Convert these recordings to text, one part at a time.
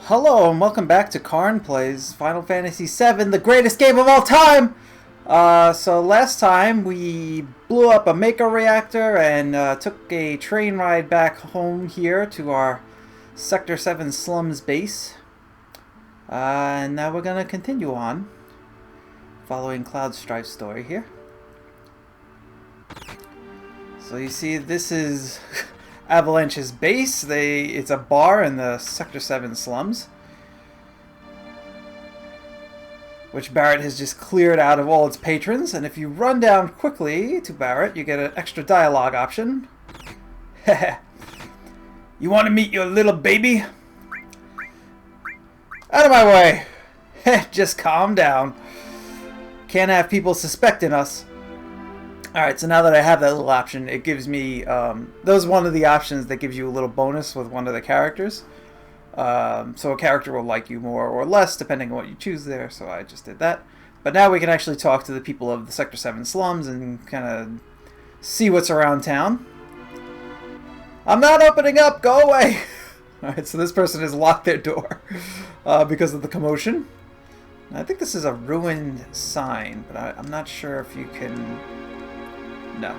Hello and welcome back to Karn Plays Final Fantasy VII, the greatest game of all time! So last time we blew up a Mako reactor and took a train ride back home here to our Sector 7 Slums base. And now we're going to continue on, following Cloud Strife's story here. So you see, this is Avalanche's base. It's a bar in the Sector 7 slums, which Barrett has just cleared out of all its patrons. And if you run down quickly to Barrett, you get an extra dialogue option. You want to meet your little baby? Out of my way! Just calm down. Can't have people suspecting us. Alright, so now that I have that little option, it gives me, those one of the options that gives you a little bonus with one of the characters. So a character will like you more or less, depending on what you choose there, so I just did that. But now we can actually talk to the people of the Sector 7 slums and kind of see what's around town. I'm not opening up! Go away! Alright, so this person has locked their door because of the commotion. I think this is a ruined sign, but I'm not sure if you can... No.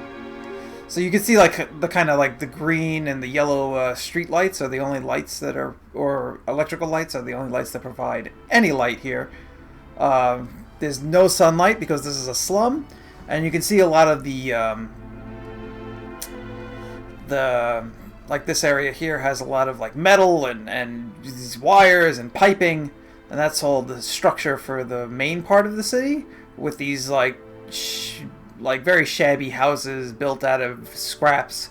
So you can see like the kind of like the green and the yellow street lights are the only lights that are, or electrical lights are the only lights that provide any light here. There's no sunlight because this is a slum, and you can see a lot of the like this area here has a lot of like metal and these wires and piping, and that's all the structure for the main part of the city with these like very shabby houses built out of scraps,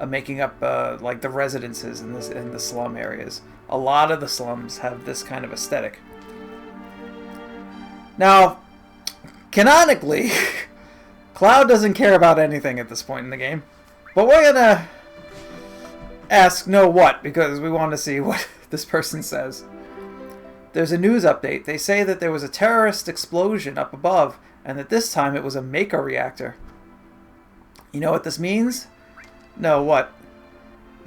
making up like the residences in the slum areas. A lot of the slums have this kind of aesthetic. Now, canonically, Cloud doesn't care about anything at this point in the game, but we're gonna ask what because we want to see what this person says. There's a news update. They say that there was a terrorist explosion up above, and that this time it was a Mako reactor. You know what this means? No, what?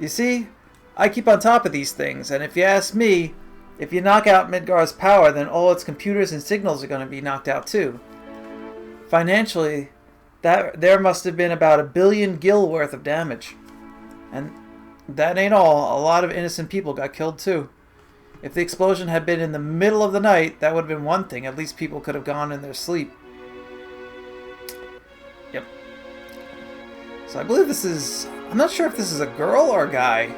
You see, I keep on top of these things, and if you ask me, if you knock out Midgar's power, then all its computers and signals are going to be knocked out too. Financially, there must have been about 1 billion gil worth of damage. And that ain't all. A lot of innocent people got killed too. If the explosion had been in the middle of the night, that would have been one thing. At least people could have gone in their sleep. Yep. So I believe this is... I'm not sure if this is a girl or a guy,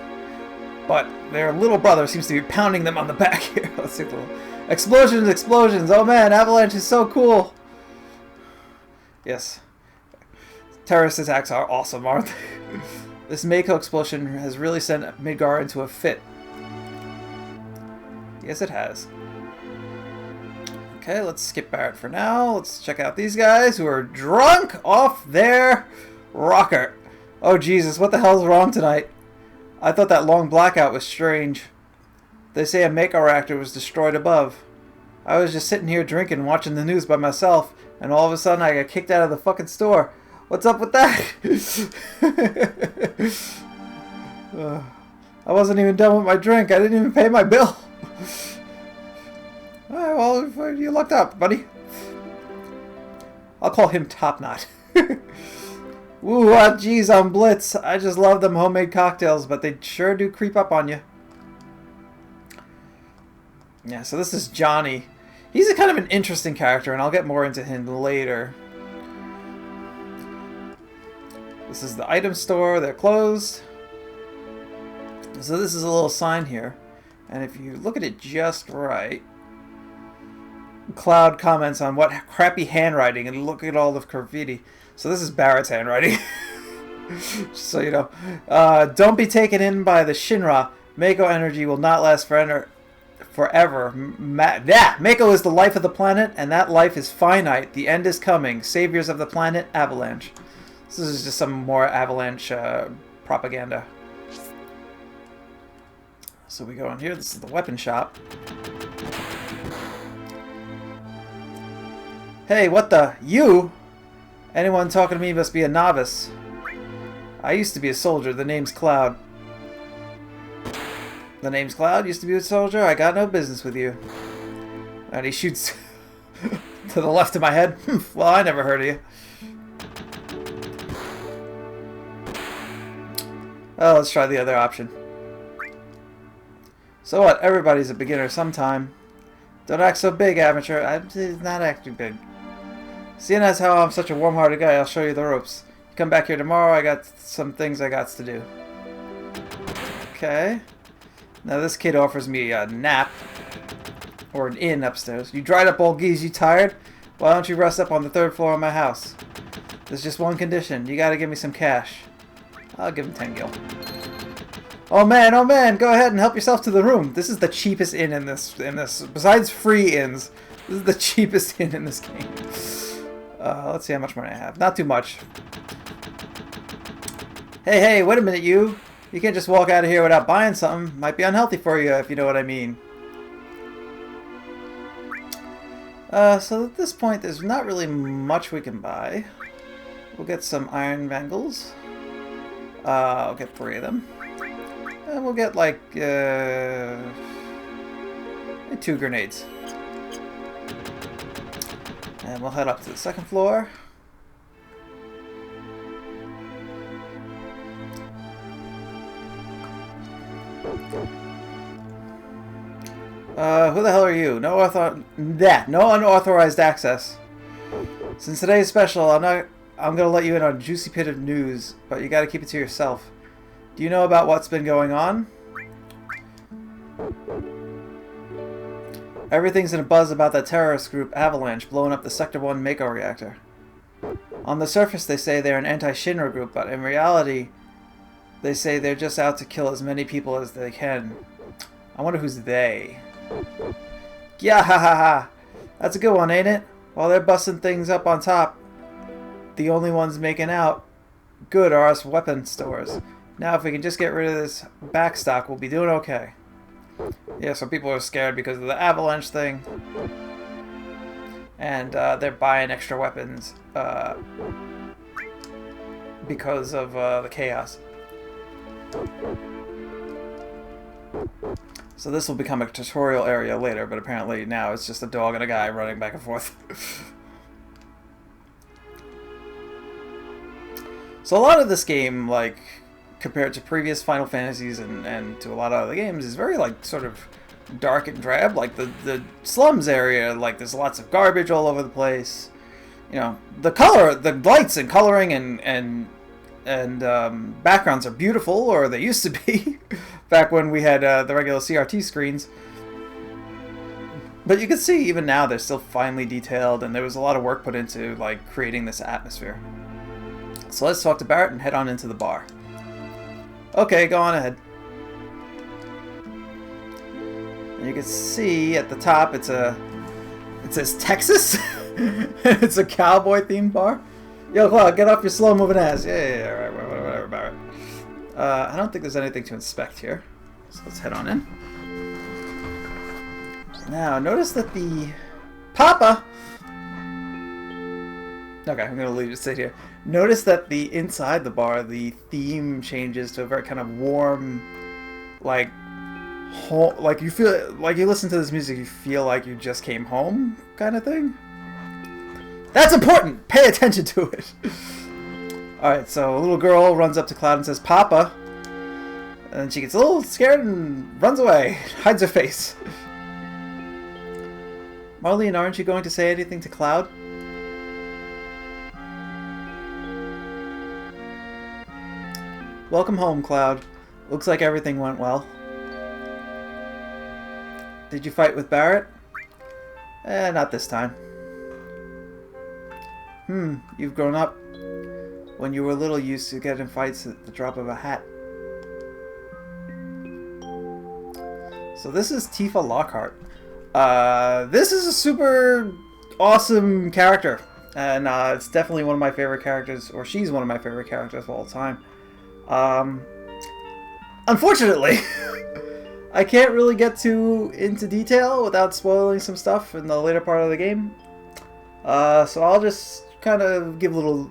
but their little brother seems to be pounding them on the back here. Let's see the little... Explosions, explosions! Oh man, Avalanche is so cool! Yes. Terrorist attacks are awesome, aren't they? This Mako explosion has really sent Midgar into a fit. Yes, it has. Okay, let's skip Barrett for now. Let's check out these guys who are drunk off their rocker. Oh, Jesus, what the hell's wrong tonight? I thought that long blackout was strange. They say a Mako reactor was destroyed above. I was just sitting here drinking and watching the news by myself, and all of a sudden I got kicked out of the fucking store. What's up with that? I wasn't even done with my drink. I didn't even pay my bill. Alright, well, you lucked out, buddy. I'll call him Top Knot. Ooh, geez, on Blitz. I just love them homemade cocktails, but they sure do creep up on you. Yeah, so this is Johnny. He's a kind of an interesting character, and I'll get more into him later. This is the item store. They're closed. So this is a little sign here. And if you look at it just right, Cloud comments on what crappy handwriting, and look at all the graffiti. So this is Barrett's handwriting. Just so you know. Don't be taken in by the Shinra. Mako energy will not last forever. Mako is the life of the planet, and that life is finite. The end is coming. Saviors of the planet, Avalanche. This is just some more Avalanche propaganda. So we go in here. This is the weapon shop. Hey, what the? You? Anyone talking to me must be a novice. I used to be a soldier. The name's Cloud. The name's Cloud. Used to be a soldier. I got no business with you. And he shoots to the left of my head. Well, I never heard of you. Oh, let's try the other option. So what? Everybody's a beginner sometime. Don't act so big, amateur. I'm not acting big. Seeing as how I'm such a warm-hearted guy, I'll show you the ropes. You come back here tomorrow, I got some things I got to do. Okay. Now this kid offers me a nap. Or an inn upstairs. You dried up old geese, you tired? Why don't you rest up on the 3rd floor of my house? There's just one condition. You gotta give me some cash. I'll give him 10 gil. Oh man, go ahead and help yourself to the room. This is the cheapest inn in this. Besides free inns, this is the cheapest inn in this game. Let's see how much money I have. Not too much. Hey, wait a minute, you. You can't just walk out of here without buying something. Might be unhealthy for you, if you know what I mean. So at this point, there's not really much we can buy. We'll get some iron bangles. I'll get 3 of them. And we'll get like 2 grenades. And we'll head up to the 2nd floor. Who the hell are you? No unauthorized access. Since today's special, I'm gonna let you in on a juicy bit of news, but you gotta keep it to yourself. Do you know about what's been going on? Everything's in a buzz about that terrorist group, Avalanche, blowing up the Sector 1 Mako reactor. On the surface, they say they're an anti-Shinra group, but in reality, they say they're just out to kill as many people as they can. I wonder who's they. Yeah, ha ha ha. That's a good one, ain't it? While they're busting things up on top, the only ones making out good are us weapon stores. Now, if we can just get rid of this backstock, we'll be doing okay. Yeah, so people are scared because of the Avalanche thing. And they're buying extra weapons because of the chaos. So this will become a tutorial area later, but apparently now it's just a dog and a guy running back and forth. So a lot of this game, like, compared to previous Final Fantasies and to a lot of other games, is very, like, sort of dark and drab. Like, the slums area, like, there's lots of garbage all over the place. You know, the lights and coloring and backgrounds are beautiful, or they used to be, back when we had the regular CRT screens. But you can see, even now, they're still finely detailed, and there was a lot of work put into, like, creating this atmosphere. So let's talk to Barrett and head on into the bar. Okay, go on ahead. And you can see at the top it says Texas. It's a cowboy themed bar. Yo, Cloud, get off your slow moving ass. Yeah, right, whatever, Barrett. I don't think there's anything to inspect here. So let's head on in. Now, notice that the Papa. Okay, I'm gonna leave it sit here. Notice that the inside the bar, the theme changes to a very kind of warm, like you feel like you listen to this music, you feel like you just came home, kind of thing. That's important. Pay attention to it. All right, so a little girl runs up to Cloud and says, "Papa," and she gets a little scared and runs away, hides her face. Marlene, aren't you going to say anything to Cloud? Welcome home, Cloud. Looks like everything went well. Did you fight with Barrett? Not this time. You've grown up. When you were little, you used to get in fights at the drop of a hat. So this is Tifa Lockhart. This is a super awesome character. And it's definitely one of my favorite characters, or she's one of my favorite characters of all time. Unfortunately, I can't really get too into detail without spoiling some stuff in the later part of the game. So I'll just kind of give little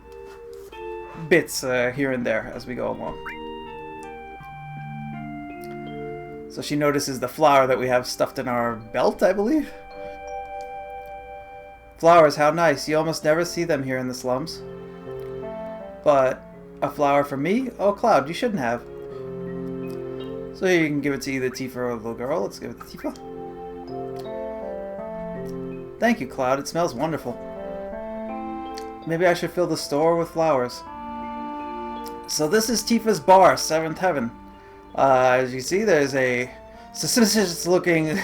bits here and there as we go along. So she notices the flower that we have stuffed in our belt, I believe. Flowers, how nice. You almost never see them here in the slums. But a flower for me? Oh, Cloud, you shouldn't have. So you can give it to either Tifa or the little girl. Let's give it to Tifa. Thank you, Cloud. It smells wonderful. Maybe I should fill the store with flowers. So this is Tifa's bar, 7th Heaven. As you see, there's a suspicious looking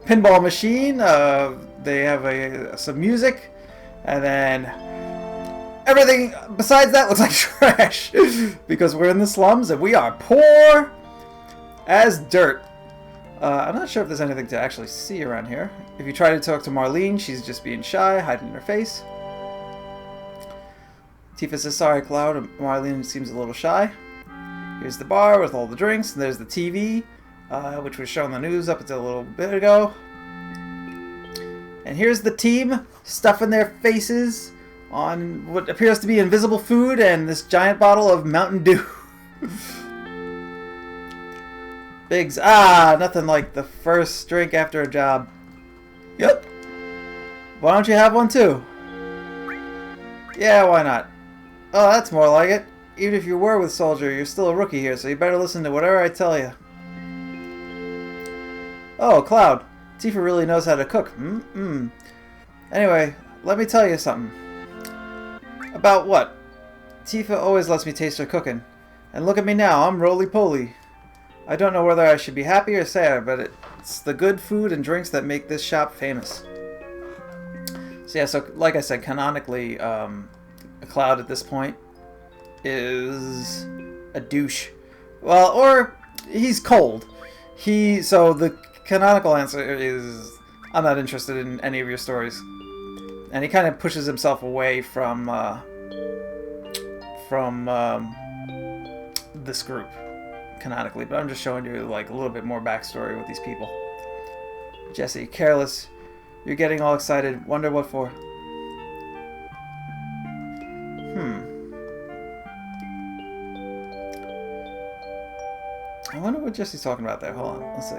pinball machine. They have some music. And then everything besides that looks like trash. Because we're in the slums and we are poor as dirt. I'm not sure if there's anything to actually see around here. If you try to talk to Marlene, she's just being shy, hiding her face. Tifa says, sorry, Cloud. Marlene seems a little shy. Here's the bar with all the drinks, and there's the TV, which was shown on the news up until a little bit ago. And here's the team stuffing their faces on what appears to be invisible food and this giant bottle of Mountain Dew. Biggs, nothing like the first drink after a job. Yep. Why don't you have one too? Yeah, why not? Oh, that's more like it. Even if you were with Soldier, you're still a rookie here, so you better listen to whatever I tell you. Oh, Cloud. Tifa really knows how to cook. Anyway, let me tell you something. About what? Tifa always lets me taste her cooking. And look at me now, I'm roly-poly. I don't know whether I should be happy or sad, but it's the good food and drinks that make this shop famous. So yeah, so like I said, canonically, Cloud at this point is a douche. Well, or he's cold. So the canonical answer is, I'm not interested in any of your stories. And he kind of pushes himself away from this group, canonically. But I'm just showing you like a little bit more backstory with these people. Jesse, careless. You're getting all excited. Wonder what for? I wonder what Jesse's talking about there. Hold on. Let's see.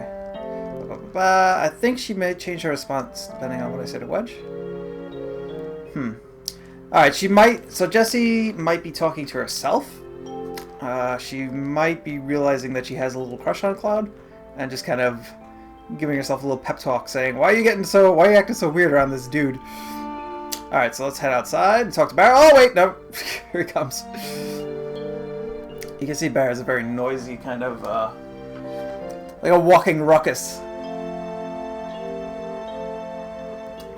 I think she may change her response depending on what I say to Wedge. Alright, she might... So Jessie might be talking to herself. She might be realizing that she has a little crush on Cloud. And just kind of giving herself a little pep talk saying, why are you acting so weird around this dude? Alright, so let's head outside and talk to Barrett. Oh, wait, no. Here he comes. You can see Barrett's a very noisy kind of, like a walking ruckus.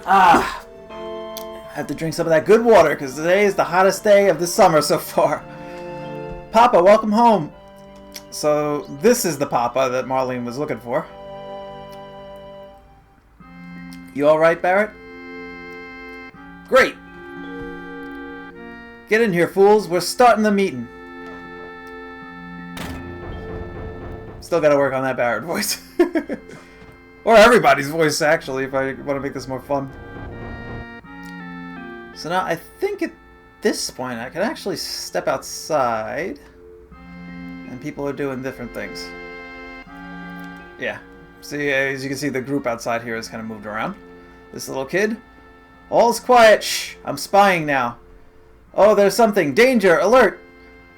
I have to drink some of that good water because today is the hottest day of the summer so far. Papa, welcome home. So this is the Papa that Marlene was looking for. You alright, Barrett? Great. Get in here, fools. We're starting the meeting. Still gotta work on that Barrett voice. Or everybody's voice, actually, if I want to make this more fun. So now I think at this point I can actually step outside. And people are doing different things. Yeah. See, as you can see, the group outside here has kind of moved around. This little kid. All's quiet. Shh. I'm spying now. Oh, there's something. Danger. Alert.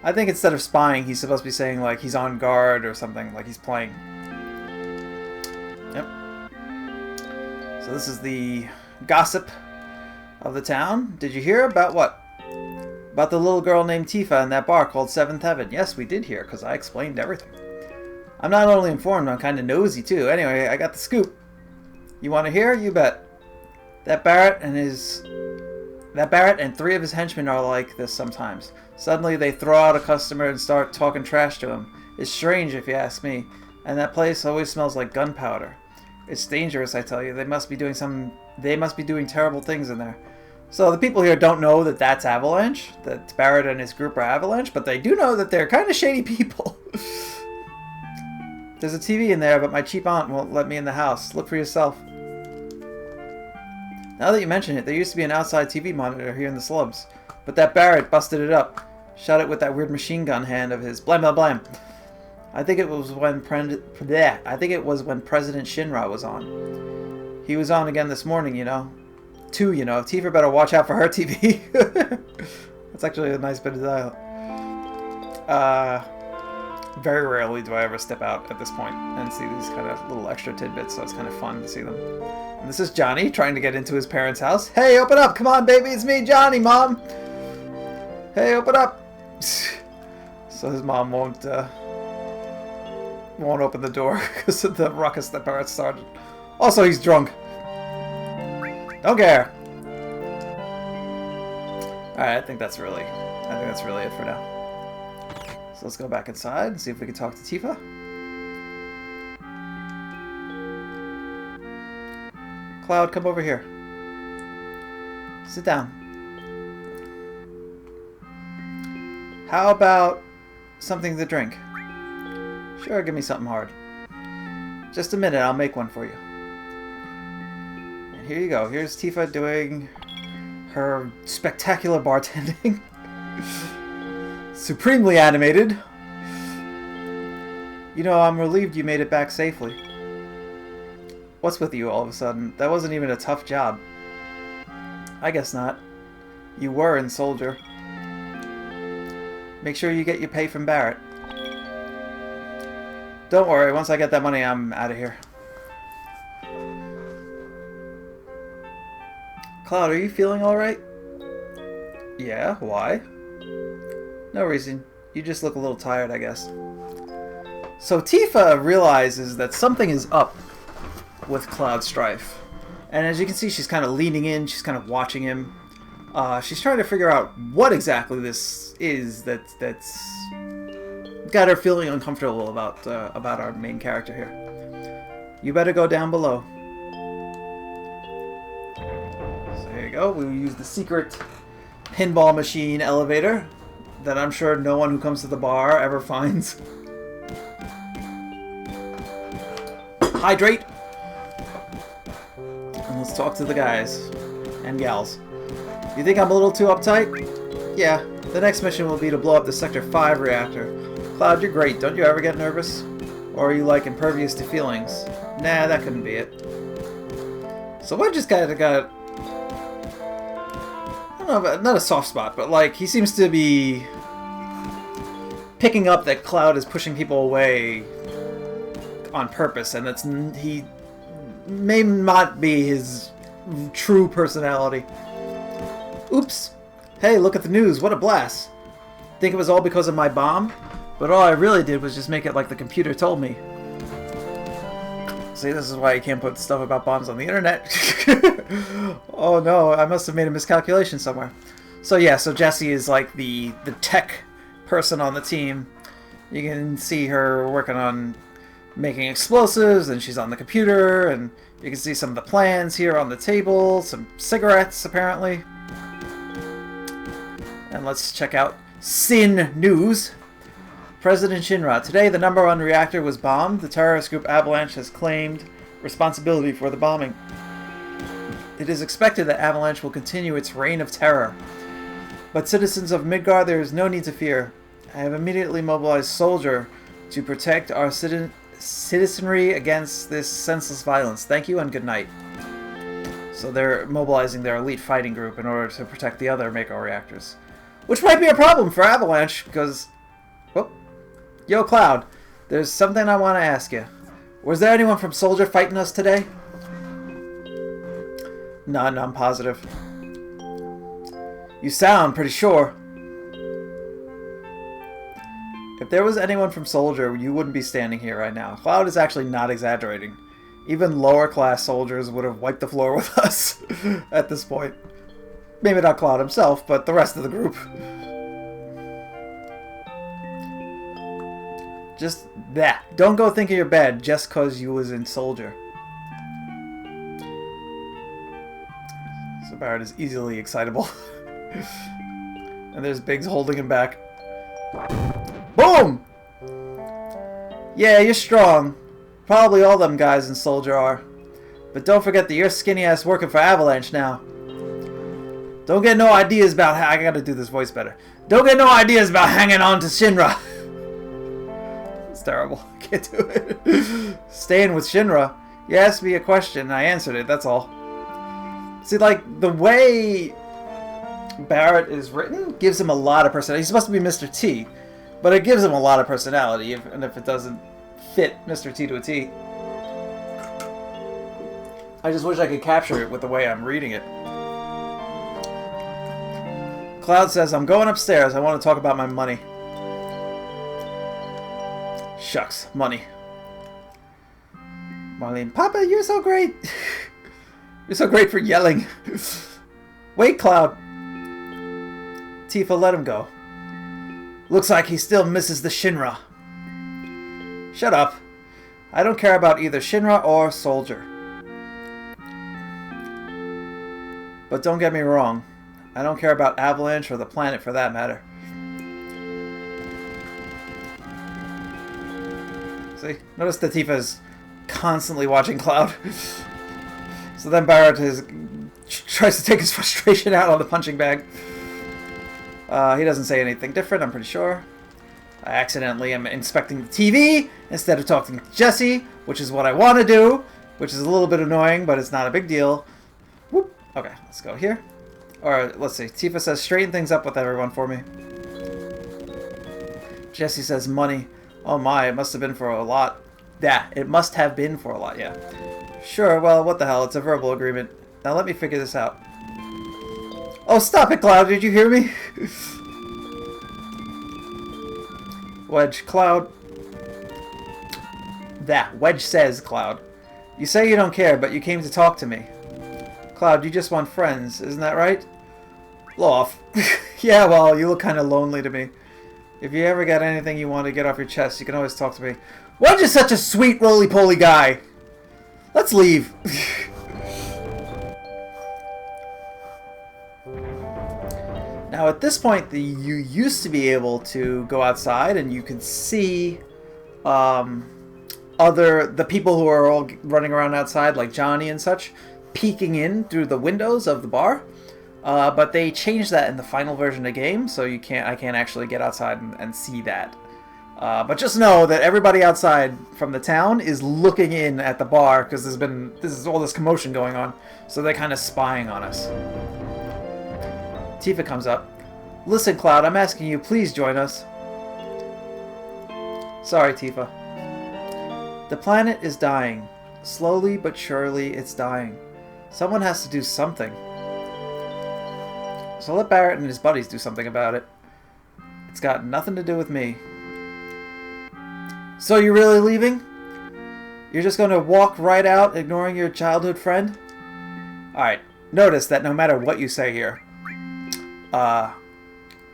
I think instead of spying, he's supposed to be saying, like, he's on guard or something, like he's playing. Yep. So this is the gossip of the town. Did you hear about what? About the little girl named Tifa in that bar called 7th Heaven. Yes, we did hear, because I explained everything. I'm not only informed, I'm kind of nosy, too. Anyway, I got the scoop. You want to hear? You bet. That Barrett and 3 of his henchmen are like this sometimes. Suddenly they throw out a customer and start talking trash to him. It's strange if you ask me. And that place always smells like gunpowder. It's dangerous, I tell you. They must be doing terrible things in there. So the people here don't know that that's Avalanche, that Barrett and his group are Avalanche, but they do know that they're kind of shady people. There's a TV in there, but my cheap aunt won't let me in the house. Look for yourself. Now that you mention it, there used to be an outside TV monitor here in the slums. But that Barrett busted it up. Shot it with that weird machine gun hand of his. Blam, blam, blam. I think it was when President Shinra was on. He was on again this morning, you know. Tifa better watch out for her TV. That's actually a nice bit of dialogue. Very rarely do I ever step out at this point and see these kind of little extra tidbits, so it's kind of fun to see them. And this is Johnny trying to get into his parents' house. Hey, open up! Come on, baby, it's me, Johnny, Mom! Hey, open up! So his mom won't open the door because of the ruckus that parents started. Also, he's drunk. Don't care. Alright, I think that's really it for now. So let's go back inside and see if we can talk to Tifa. Cloud, come over here. Sit down. How about something to drink? Sure, give me something hard. Just a minute, I'll make one for you. And here you go. Here's Tifa doing her spectacular bartending. Supremely animated. You know, I'm relieved you made it back safely. What's with you all of a sudden? That wasn't even a tough job. I guess not. You were in Soldier. Make sure you get your pay from Barrett. Don't worry, once I get that money, I'm out of here. Cloud, are you feeling alright? Yeah, why? No reason. You just look a little tired, I guess. So Tifa realizes that something is up with Cloud Strife. And as you can see, she's kind of leaning in, she's kind of watching him. She's trying to figure out what exactly this is that's got her feeling uncomfortable about our main character here. You better go down below. So here you go. We'll use the secret pinball machine elevator that I'm sure no one who comes to the bar ever finds. Hydrate! And let's talk to the guys and gals. You think I'm a little too uptight? Yeah, the next mission will be to blow up the Sector 5 reactor. Cloud, you're great. Don't you ever get nervous? Or are you, like, impervious to feelings? Nah, that couldn't be it. So I just kind of got... I don't know, not a soft spot, but, like, he seems to be picking up that Cloud is pushing people away on purpose, and he may not be his true personality. Oops. Hey, look at the news. What a blast. Think it was all because of my bomb? But all I really did was just make it like the computer told me. See, this is why you can't put stuff about bombs on the internet. Oh no, I must have made a miscalculation somewhere. So yeah, so Jessie is like the tech person on the team. You can see her working on making explosives, and she's on the computer, and you can see some of the plans here on the table, some cigarettes apparently. And let's check out Sin News. President Shinra. Today, the #1 reactor was bombed. The terrorist group Avalanche has claimed responsibility for the bombing. It is expected that Avalanche will continue its reign of terror. But citizens of Midgard, there is no need to fear. I have immediately mobilized Soldier to protect our citizenry against this senseless violence. Thank you and good night. So they're mobilizing their elite fighting group in order to protect the other Mako reactors. Which might be a problem for Avalanche, because... Whoop. Yo, Cloud, there's something I want to ask you. Was there anyone from Soldier fighting us today? None, I'm positive. You sound pretty sure. If there was anyone from Soldier, you wouldn't be standing here right now. Cloud is actually not exaggerating. Even lower class soldiers would have wiped the floor with us at this point. Maybe not Cloud himself, but the rest of the group. Just that. Don't go thinking you're bad just because you was in Soldier. So Barrett is easily excitable. And there's Biggs holding him back. Boom! Yeah, you're strong. Probably all them guys in Soldier are. But don't forget that you're skinny ass working for Avalanche now. Don't get no ideas about how... I gotta do this voice better. Don't get no ideas about hanging on to Shinra. terrible. I can't do it. Staying with Shinra. You asked me a question, and I answered it. That's all. See, like, the way Barrett is written gives him a lot of personality. He's supposed to be Mr. T, but it gives him a lot of personality, and if it doesn't fit Mr. T to a T. I just wish I could capture it with the way I'm reading it. Cloud says, I'm going upstairs. I want to talk about my money. Shucks, money. Marlene, Papa, you're so great. You're so great for yelling. Wait, Cloud. Tifa, let him go. Looks like he still misses the Shinra. Shut up. I don't care about either Shinra or Soldier. But don't get me wrong. I don't care about Avalanche or the planet for that matter. See? Notice that Tifa is constantly watching Cloud. So then Barrett tries to take his frustration out on the punching bag. He doesn't say anything different, I'm pretty sure. I accidentally am inspecting the TV instead of talking to Jesse, which is what I want to do, which is a little bit annoying, but it's not a big deal. Whoop. Okay, let's go here. Or, let's see. Tifa says, straighten things up with everyone for me. Jesse says, money. Oh my, it must have been for a lot. Yeah, it must have been for a lot, yeah. Sure, well, what the hell, it's a verbal agreement. Now let me figure this out. Oh, stop it, Cloud, did you hear me? Wedge, Cloud. That, Wedge says, Cloud. You say you don't care, but you came to talk to me. Cloud, you just want friends, isn't that right? Loth. Yeah, well, you look kind of lonely to me. If you ever got anything you want to get off your chest, you can always talk to me. Wedge is such a sweet, roly-poly guy. Let's leave. Now, at this point, you used to be able to go outside and you could see the people who are all running around outside, like Johnny and such, peeking in through the windows of the bar. But they changed that in the final version of the game, so I can't actually get outside and see that. But just know that everybody outside from the town is looking in at the bar because there's all this commotion going on, so they're kind of spying on us. Tifa comes up. Listen, Cloud, I'm asking you, please join us. Sorry, Tifa. The planet is dying. Slowly but surely, it's dying. Someone has to do something. So let Barrett and his buddies do something about it. It's got nothing to do with me. So you're really leaving? You're just going to walk right out, ignoring your childhood friend? Alright, notice that no matter what you say here,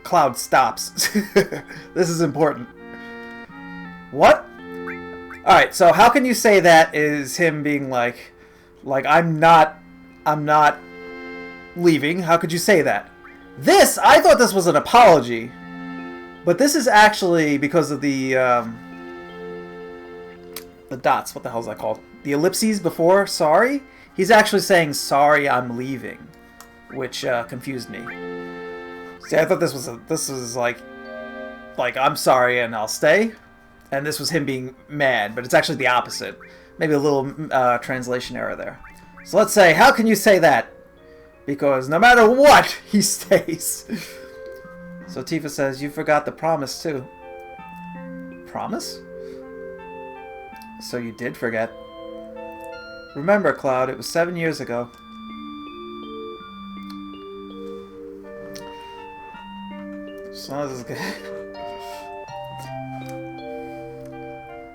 Cloud stops. This is important. What? Alright, so how can you say that is him being like I'm not leaving? How could you say that? I thought this was an apology, but this is actually because of the dots. What the hell is that called? The ellipses before sorry. He's actually saying sorry, I'm leaving, which confused me. See, I thought this was like I'm sorry and I'll stay, and this was him being mad, but it's actually the opposite. Maybe a little translation error there. So let's say, how can you say that? Because no matter what, he stays. So Tifa says, you forgot the promise too. Promise? So you did forget. Remember, Cloud, it was 7 years ago. So this is good.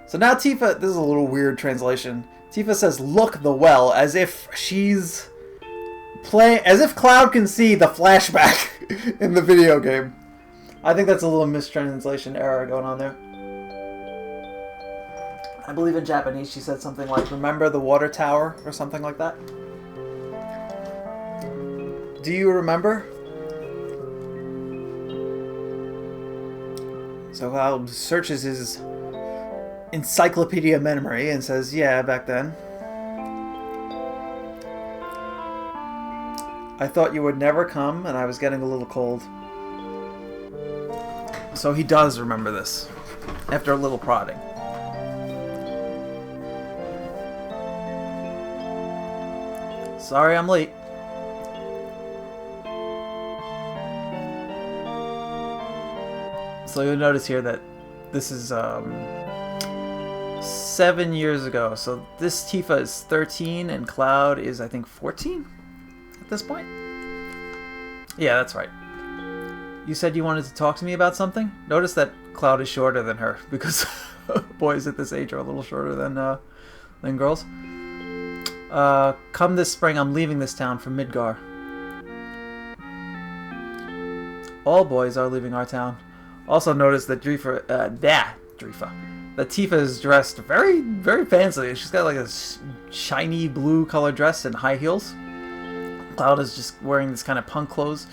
So now Tifa, this is a little weird translation. Tifa says, look the well, as if she's playing, as if Cloud can see the flashback in the video game. I think that's a little mistranslation error going on there. I believe in Japanese she said something like, remember the water tower, or something like that. Do you remember? So Cloud searches his encyclopedia memory and says, yeah, back then. I thought you would never come, and I was getting a little cold. So he does remember this, after a little prodding. Sorry I'm late. So you'll notice here that this is 7 years ago. So this Tifa is 13 and Cloud is, I think, 14 at this point. Yeah, that's right. You said you wanted to talk to me about something? Notice that Cloud is shorter than her because boys at this age are a little shorter than girls. Come this spring, I'm leaving this town for Midgar. All boys are leaving our town. Also notice that that Tifa is dressed very, very fancy. She's got like a shiny blue colored dress and high heels. Cloud is just wearing this kind of punk clothes.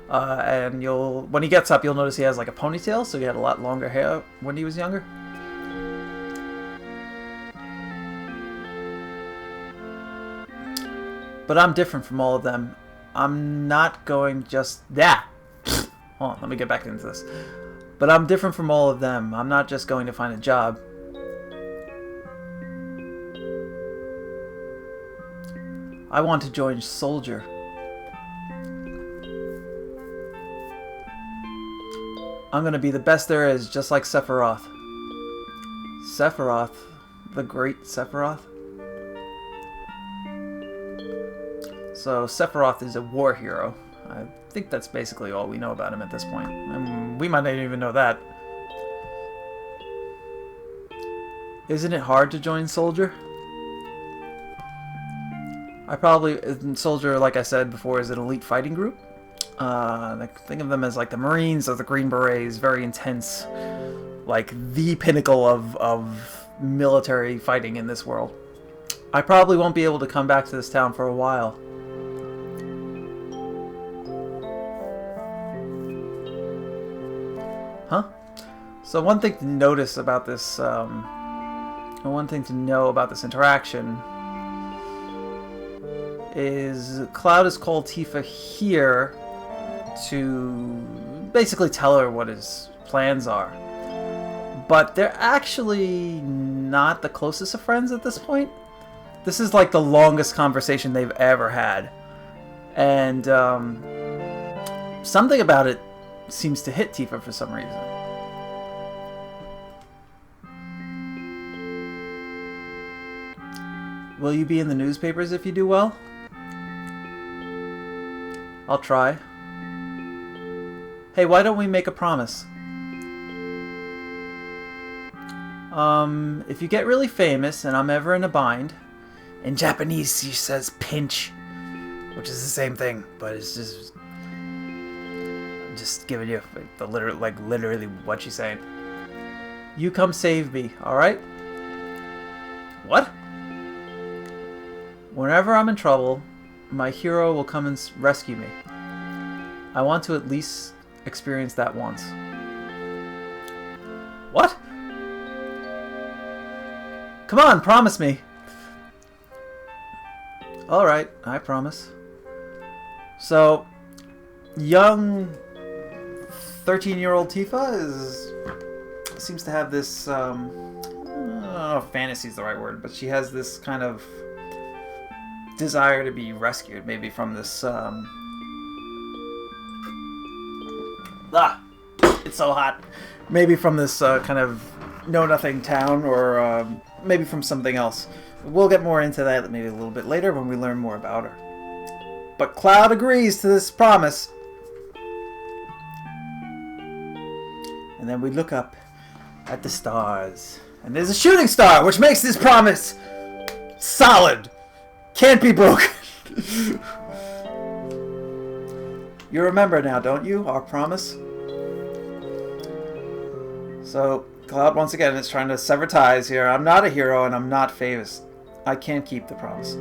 And when he gets up, you'll notice he has like a ponytail, so he had a lot longer hair when he was younger. But I'm different from all of them. I'm not going just that. Hold on, let me get back into this. But I'm different from all of them. I'm not just going to find a job. I want to join Soldier. I'm going to be the best there is, just like Sephiroth. Sephiroth? The great Sephiroth? So Sephiroth is a war hero. I think that's basically all we know about him at this point. And we might not even know that. Isn't it hard to join Soldier? Soldier, like I said before, is an elite fighting group. Think of them as like the Marines or the Green Berets, very intense, like the pinnacle of military fighting in this world. I probably won't be able to come back to this town for a while. Huh? So one thing to notice about this, one thing to know about this interaction is Cloud has called Tifa here to basically tell her what his plans are. But they're actually not the closest of friends at this point. This is like the longest conversation they've ever had. And something about it seems to hit Tifa for some reason. Will you be in the newspapers if you do well? I'll try. Hey, why don't we make a promise? If you get really famous and I'm ever in a bind, in Japanese she says pinch, which is the same thing, but it's just giving you the literally what she's saying. You come save me, alright? What? Whenever I'm in trouble, my hero will come and rescue me. I want to at least experience that once. What? Come on, promise me. Alright, I promise. So, young 13-year-old Tifa seems to have this, I don't know if fantasy is the right word, but she has this kind of desire to be rescued, maybe from this, it's so hot. Maybe from this kind of know-nothing town, or maybe from something else. We'll get more into that maybe a little bit later when we learn more about her. But Cloud agrees to this promise. And then we look up at the stars. And there's a shooting star, which makes this promise solid. Can't be broken. You remember now, don't you? Our promise? So, Cloud once again is trying to sever ties here. I'm not a hero and I'm not famous. I can't keep the promise.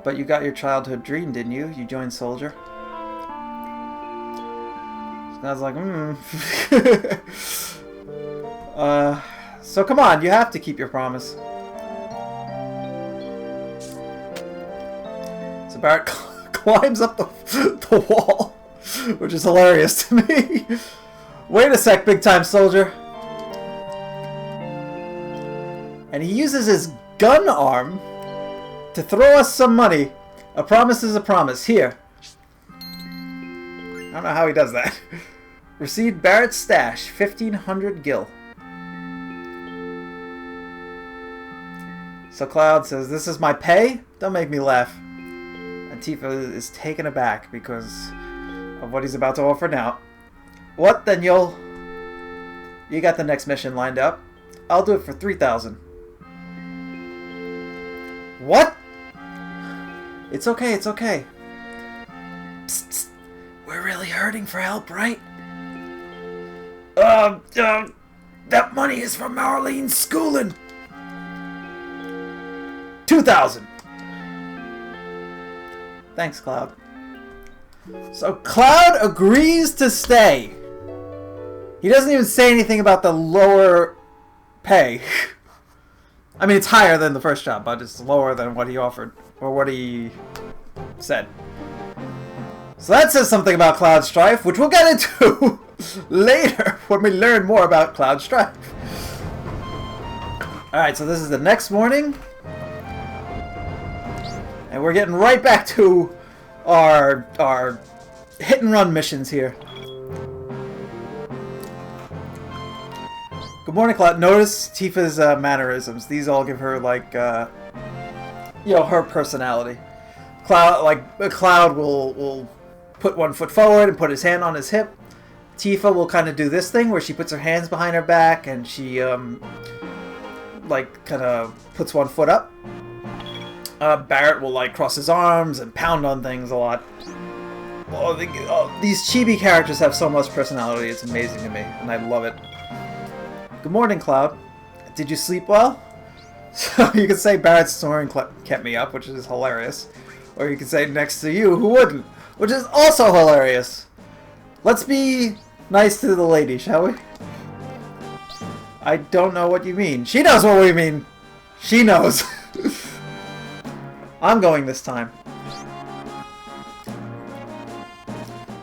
But you got your childhood dream, didn't you? You joined Soldier. Cloud's like, so come on, you have to keep your promise. So Barrett climbs up the wall, which is hilarious to me. Wait a sec, big time soldier. And he uses his gun arm to throw us some money. A promise is a promise. Here. I don't know how he does that. Received Barrett's stash, 1,500 gil. So Cloud says, this is my pay? Don't make me laugh. And Tifa is taken aback because of what he's about to offer now. What? Then you got the next mission lined up. I'll do it for 3,000. What? It's okay, it's okay. Psst, psst. We're really hurting for help, right? That money is from Marlene's schooling. 2,000. Thanks, Cloud. So Cloud agrees to stay. He doesn't even say anything about the lower pay. I mean, it's higher than the first job, but it's lower than what he offered, or what he said. So that says something about Cloud Strife, which we'll get into later when we learn more about Cloud Strife. Alright, so this is the next morning. And we're getting right back to our hit and run missions here. Good morning, Cloud. Notice Tifa's mannerisms. These all give her, like, you know, her personality. Cloud will put one foot forward and put his hand on his hip. Tifa will kind of do this thing where she puts her hands behind her back and she, like, kind of puts one foot up. Barrett will, like, cross his arms and pound on things a lot. These chibi characters have so much personality. It's amazing to me, and I love it. Good morning, Cloud. Did you sleep well? So you could say Barrett's snoring kept me up, which is hilarious. Or you could say next to you, who wouldn't? Which is also hilarious. Let's be nice to the lady, shall we? I don't know what you mean. She knows what we mean. She knows. I'm going this time.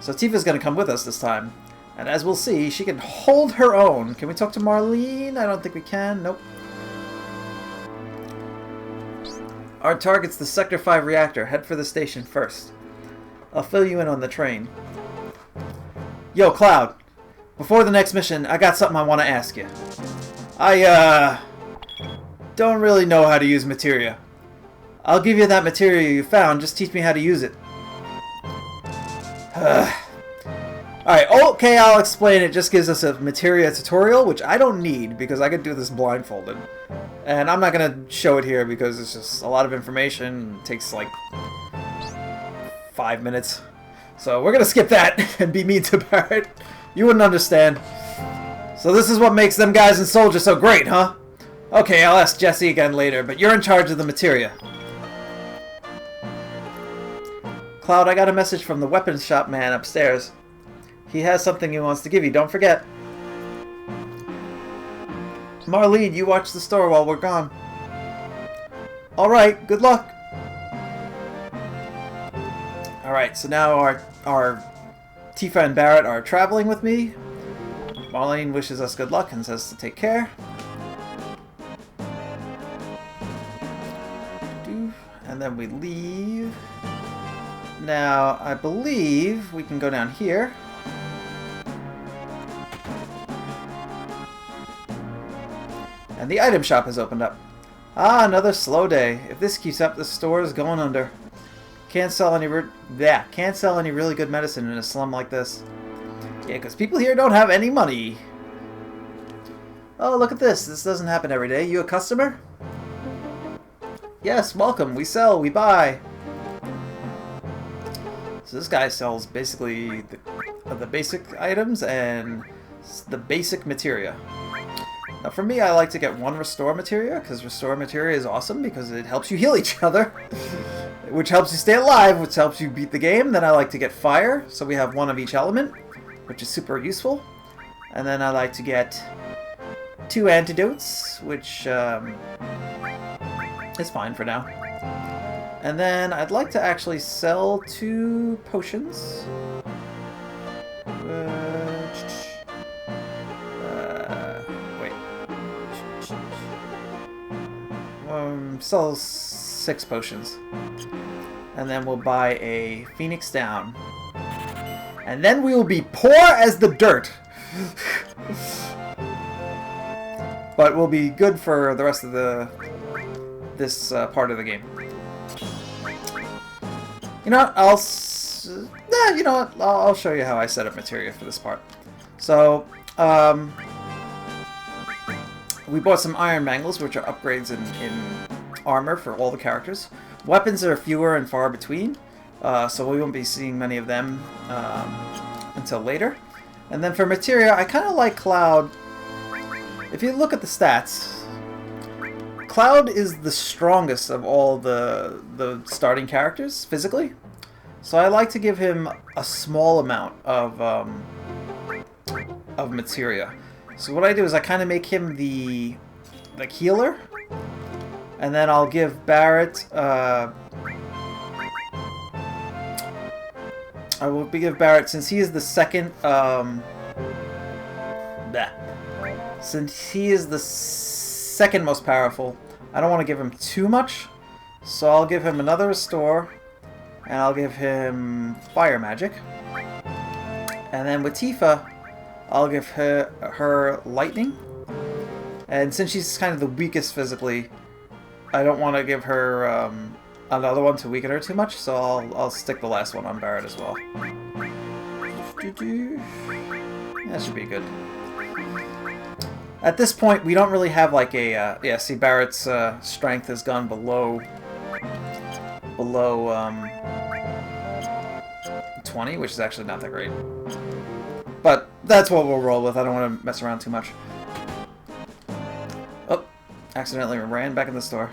So Tifa's going to come with us this time. And as we'll see, she can hold her own. Can we talk to Marlene? I don't think we can. Nope. Our target's the Sector 5 reactor. Head for the station first. I'll fill you in on the train. Yo, Cloud. Before the next mission, I got something I want to ask you. I, don't really know how to use materia. I'll give you that materia you found. Just teach me how to use it. Alright, okay, I'll explain. It just gives us a materia tutorial, which I don't need because I could do this blindfolded. And I'm not going to show it here because it's just a lot of information. It takes like 5 minutes. So we're going to skip that and be mean to Barrett. You wouldn't understand. So this is what makes them guys in Soldier so great, huh? Okay, I'll ask Jesse again later, but you're in charge of the materia. Cloud, I got a message from the weapons shop man upstairs. He has something he wants to give you, don't forget. Marlene, you watch the store while we're gone. Alright, good luck. Alright, so now our Tifa and Barrett are traveling with me. Marlene wishes us good luck and says to take care. And then we leave. Now, I believe we can go down here. And the item shop has opened up. Ah, another slow day. If this keeps up, the store is going under. Can't sell any really good medicine in a slum like this. Yeah, because people here don't have any money. Oh, look at this. This doesn't happen every day. You a customer? Yes, welcome. We sell, we buy. So this guy sells basically the basic items and the basic materia. Now for me, I like to get one restore materia, because restore materia is awesome because it helps you heal each other, which helps you stay alive, which helps you beat the game. Then I like to get fire, so we have one of each element, which is super useful. And then I like to get 2 antidotes, which is fine for now. And then I'd like to actually sell 2 potions. Sell 6 potions. And then we'll buy a Phoenix Down. And then we will be poor as the dirt. But we'll be good for the rest of this part of the game. You know what? You know what? I'll show you how I set up materia for this part. So, we bought some iron mangles, which are upgrades in armor for all the characters. Weapons are fewer and far between, so we won't be seeing many of them until later. And then for materia, I kind of like Cloud. If you look at the stats, Cloud is the strongest of all the starting characters physically. So I like to give him a small amount of materia. So what I do is I kind of make him the healer, and then I'll give Barret. I will give Barret, since he is the second. Since he is the second most powerful, I don't want to give him too much, so I'll give him another restore, and I'll give him fire magic. And then with Tifa, I'll give her lightning. And since she's kind of the weakest physically, I don't want to give her another one to weaken her too much, so I'll stick the last one on Barret as well. That should be good. At this point, we don't really have like a yeah. See, Barret's strength has gone below 20, which is actually not that great. But that's what we'll roll with. I don't want to mess around too much. Oh, accidentally ran back in the store.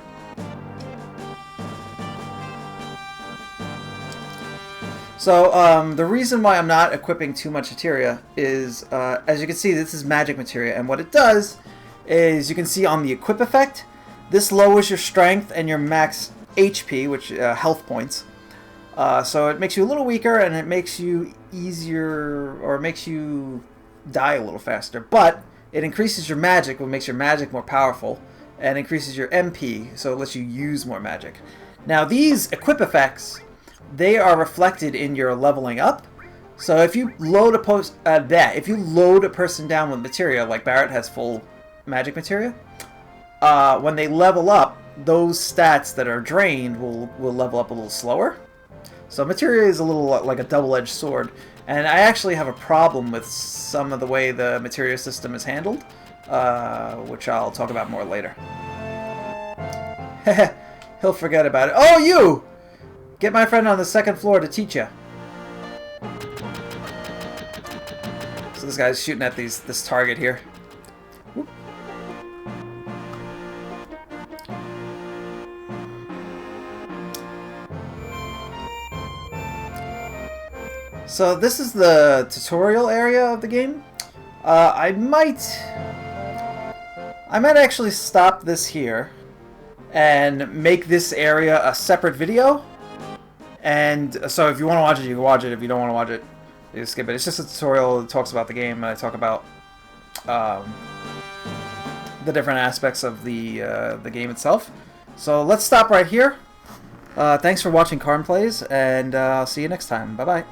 So, the reason why I'm not equipping too much materia is, as you can see, this is magic materia, and what it does is, you can see on the equip effect, this lowers your strength and your max HP, which health points. So it makes you a little weaker, and it makes you easier, or makes you die a little faster. But it increases your magic, which makes your magic more powerful, and increases your MP, so it lets you use more magic. Now these equip effects, they are reflected in your leveling up. So if you load if you load a person down with materia, like Barret has full magic materia, when they level up, those stats that are drained will level up a little slower. So materia is a little like a double-edged sword, and I actually have a problem with some of the way the materia system is handled, which I'll talk about more later. He'll forget about it. Oh, you! Get my friend on the second floor to teach you. So this guy's shooting at this target here. Whoop. So this is the tutorial area of the game. I might actually stop this here and make this area a separate video. And so if you want to watch it, you can watch it. If you don't want to watch it, you skip it. It's just a tutorial that talks about the game, and I talk about the different aspects of the game itself. So let's stop right here. Thanks for watching Carn Plays, and I'll see you next time. Bye-bye.